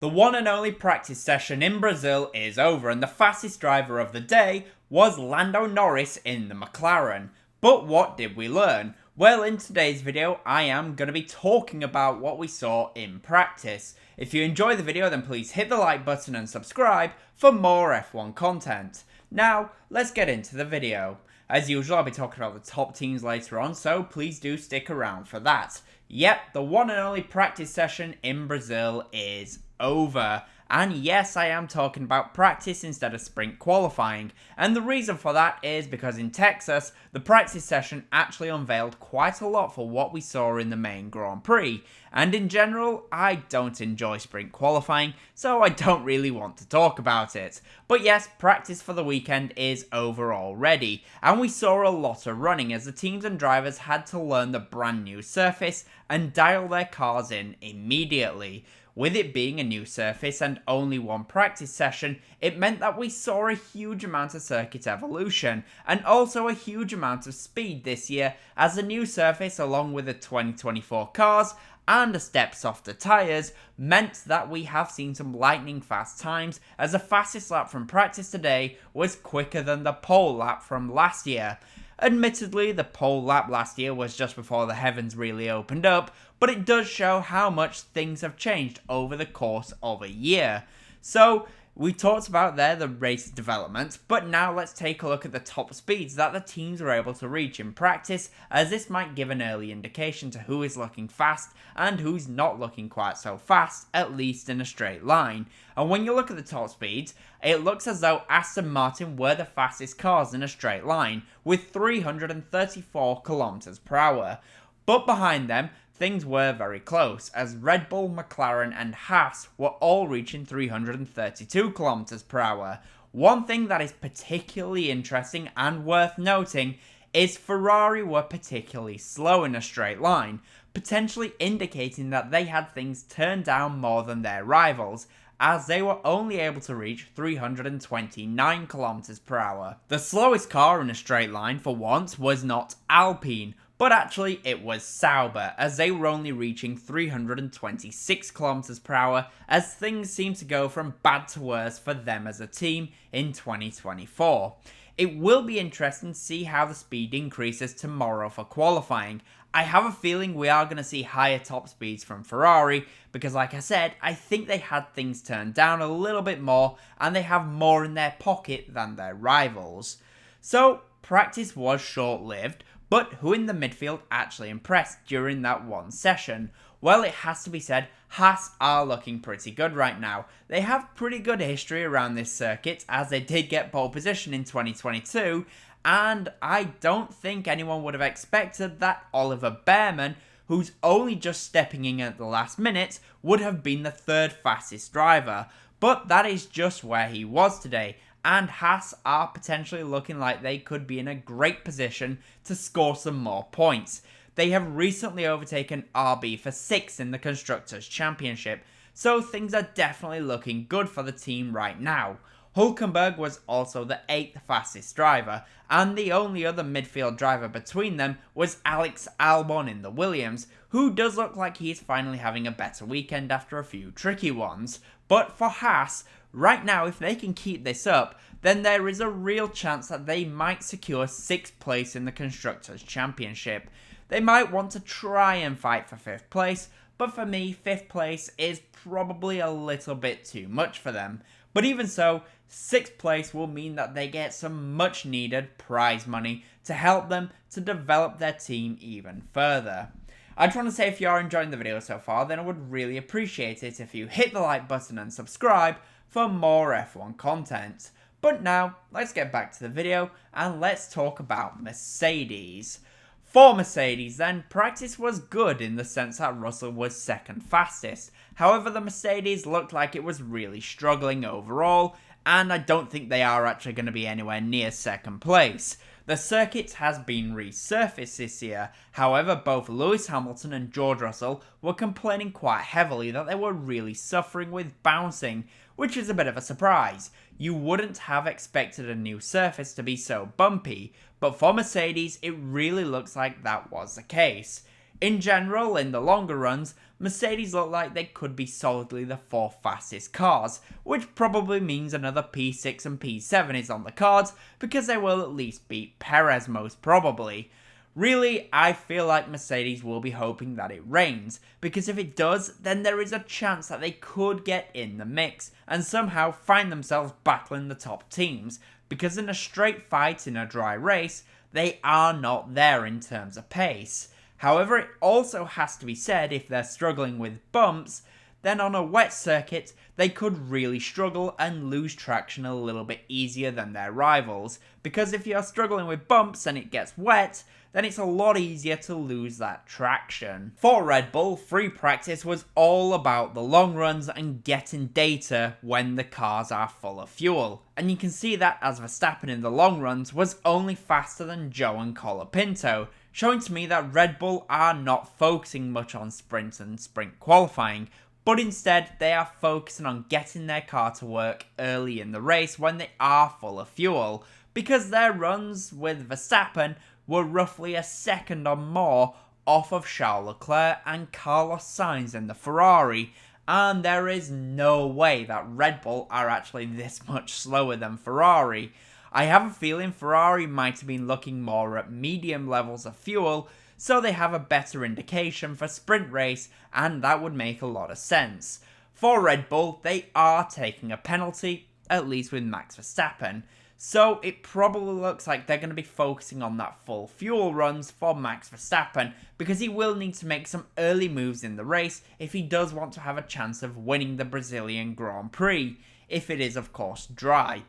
The one and only practice session in Brazil is over, and the fastest driver of the day was Lando Norris in the McLaren. But what did we learn? Well, in today's video, I am going to be talking about what we saw in practice. If you enjoy the video, then please hit the like button and subscribe for more F1 content. Now, let's get into the video. As usual, I'll be talking about the top teams later on, so please do stick around for that. Yep, the one and only practice session in Brazil is over. And yes, I am talking about practice instead of sprint qualifying. And the reason for that is because in Texas, the practice session actually unveiled quite a lot for what we saw in the main Grand Prix. And in general, I don't enjoy sprint qualifying, so I don't really want to talk about it. But yes, practice for the weekend is over already. And we saw a lot of running as the teams and drivers had to learn the brand new surface and dial their cars in immediately. With it being a new surface and only one practice session, it meant that we saw a huge amount of circuit evolution, and also a huge amount of speed this year, as the new surface along with the 2024 cars and the step softer tyres meant that we have seen some lightning fast times, as the fastest lap from practice today was quicker than the pole lap from last year. Admittedly, the pole lap last year was just before the heavens really opened up, but it does show how much things have changed over the course of a year. So, we talked about there the race development, but now let's take a look at the top speeds that the teams were able to reach in practice, as this might give an early indication to who is looking fast and who's not looking quite so fast, at least in a straight line. And when you look at the top speeds, it looks as though Aston Martin were the fastest cars in a straight line, with 334 km per hour. But behind them, things were very close, as Red Bull, McLaren and Haas were all reaching 332 km per hour. One thing that is particularly interesting and worth noting is Ferrari were particularly slow in a straight line, potentially indicating that they had things turned down more than their rivals, as they were only able to reach 329 km per hour. The slowest car in a straight line for once was not Alpine, but actually it was Sauber, as they were only reaching 326 km per hour, as things seem to go from bad to worse for them as a team in 2024. It will be interesting to see how the speed increases tomorrow for qualifying. I have a feeling we are going to see higher top speeds from Ferrari, because like I said, I think they had things turned down a little bit more, and they have more in their pocket than their rivals. So, practice was short-lived, but who in the midfield actually impressed during that one session? Well, it has to be said, Haas are looking pretty good right now. They have pretty good history around this circuit, as they did get pole position in 2022, and I don't think anyone would have expected that Oliver Bearman, who's only just stepping in at the last minute, would have been the third fastest driver. But that is just where he was today, and Haas are potentially looking like they could be in a great position to score some more points. They have recently overtaken RB for 6th in the Constructors' Championship, so things are definitely looking good for the team right now. Hulkenberg was also the 8th fastest driver, and the only other midfield driver between them was Alex Albon in the Williams, who does look like he's finally having a better weekend after a few tricky ones. But for Haas, right now, if they can keep this up, then there is a real chance that they might secure 6th place in the Constructors' Championship. They might want to try and fight for 5th place, but for me, 5th place is probably a little bit too much for them. But even so, 6th place will mean that they get some much needed prize money to help them to develop their team even further. I just want to say, if you are enjoying the video so far, then I would really appreciate it if you hit the like button and subscribe for more F1 content. But now, let's get back to the video and let's talk about Mercedes. For Mercedes then, practice was good in the sense that Russell was second fastest. However, the Mercedes looked like it was really struggling overall, and I don't think they are actually going to be anywhere near second place. The circuit has been resurfaced this year, however both Lewis Hamilton and George Russell were complaining quite heavily that they were really suffering with bouncing, which is a bit of a surprise. You wouldn't have expected a new surface to be so bumpy, but for Mercedes it really looks like that was the case. In general, in the longer runs, Mercedes look like they could be solidly the 4 fastest cars, which probably means another P6 and P7 is on the cards because they will at least beat Perez most probably. Really, I feel like Mercedes will be hoping that it rains, because if it does, then there is a chance that they could get in the mix and somehow find themselves battling the top teams, because in a straight fight in a dry race, they are not there in terms of pace. However, it also has to be said, if they're struggling with bumps, then on a wet circuit, they could really struggle and lose traction a little bit easier than their rivals, because if you're struggling with bumps and it gets wet, then it's a lot easier to lose that traction. For Red Bull, free practice was all about the long runs and getting data when the cars are full of fuel. And you can see that as Verstappen in the long runs was only faster than Zhou and Colapinto, showing to me that Red Bull are not focusing much on sprint and sprint qualifying, but instead they are focusing on getting their car to work early in the race when they are full of fuel, because their runs with Verstappen were roughly a second or more off of Charles Leclerc and Carlos Sainz in the Ferrari, and there is no way that Red Bull are actually this much slower than Ferrari. I have a feeling Ferrari might have been looking more at medium levels of fuel, so they have a better indication for sprint race, and that would make a lot of sense. For Red Bull, they are taking a penalty, at least with Max Verstappen, so it probably looks like they're going to be focusing on that full fuel runs for Max Verstappen, because he will need to make some early moves in the race if he does want to have a chance of winning the Brazilian Grand Prix, if it is of course dry.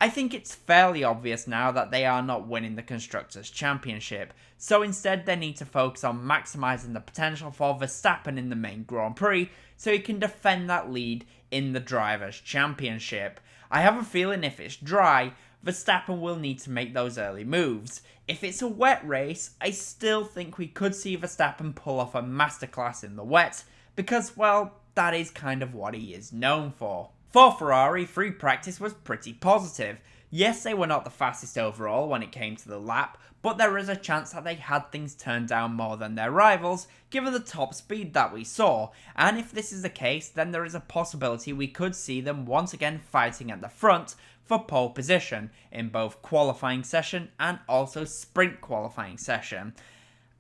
I think it's fairly obvious now that they are not winning the Constructors' Championship, so instead they need to focus on maximising the potential for Verstappen in the main Grand Prix so he can defend that lead in the Drivers' Championship. I have a feeling if it's dry, Verstappen will need to make those early moves. If it's a wet race, I still think we could see Verstappen pull off a masterclass in the wet, because, well, that is kind of what he is known for. For Ferrari, free practice was pretty positive. Yes, they were not the fastest overall when it came to the lap, but there is a chance that they had things turned down more than their rivals, given the top speed that we saw, and if this is the case, then there is a possibility we could see them once again fighting at the front for pole position in both qualifying session and also sprint qualifying session.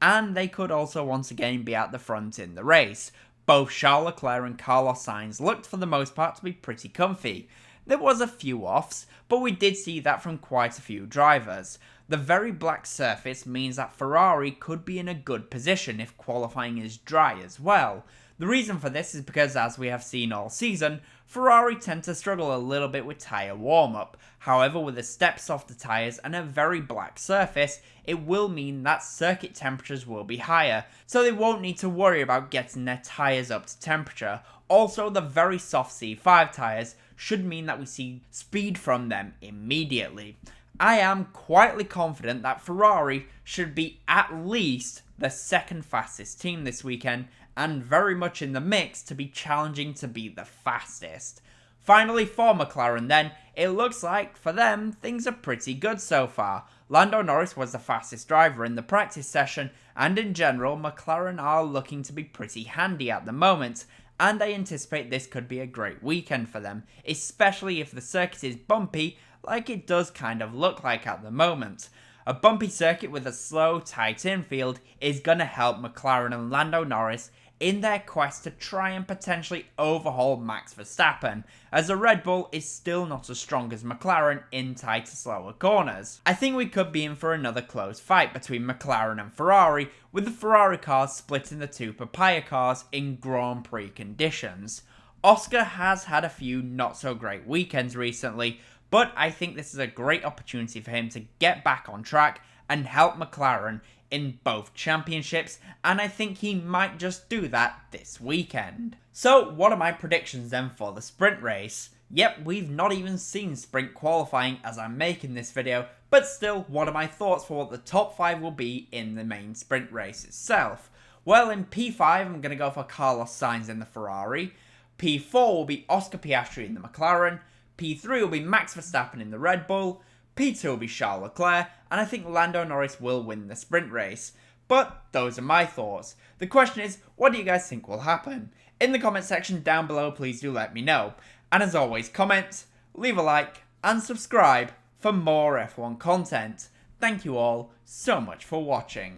And they could also once again be at the front in the race. Both Charles Leclerc and Carlos Sainz looked for the most part to be pretty comfy. There was a few offs, but we did see that from quite a few drivers. The very black surface means that Ferrari could be in a good position if qualifying is dry as well. The reason for this is because, as we have seen all season, Ferrari tend to struggle a little bit with tyre warm-up. However, with the steps off the tyres and a very black surface, it will mean that circuit temperatures will be higher, so they won't need to worry about getting their tyres up to temperature. Also, the very soft C5 tyres should mean that we see speed from them immediately. I am quietly confident that Ferrari should be at least the second fastest team this weekend, and very much in the mix to be challenging to be the fastest. Finally, for McLaren then, it looks like for them things are pretty good so far. Lando Norris was the fastest driver in the practice session, and in general McLaren are looking to be pretty handy at the moment, and I anticipate this could be a great weekend for them, especially if the circuit is bumpy like it does kind of look like at the moment. A bumpy circuit with a slow, tight infield is going to help McLaren and Lando Norris in their quest to try and potentially overhaul Max Verstappen, as a Red Bull is still not as strong as McLaren in tighter, slower corners. I think we could be in for another close fight between McLaren and Ferrari, with the Ferrari cars splitting the two papaya cars in Grand Prix conditions. Oscar has had a few not so great weekends recently, but I think this is a great opportunity for him to get back on track and help McLaren in both championships, and I think he might just do that this weekend. So what are my predictions then for the sprint race? Yep, we've not even seen sprint qualifying as I'm making this video, but still, what are my thoughts for what the top 5 will be in the main sprint race itself? Well, in P5 I'm going to go for Carlos Sainz in the Ferrari, P4 will be Oscar Piastri in the McLaren, P3 will be Max Verstappen in the Red Bull, P2 will be Charles Leclerc, and I think Lando Norris will win the sprint race. But those are my thoughts. The question is, what do you guys think will happen? In the comment section down below, please do let me know. And as always, comment, leave a like, and subscribe for more F1 content. Thank you all so much for watching.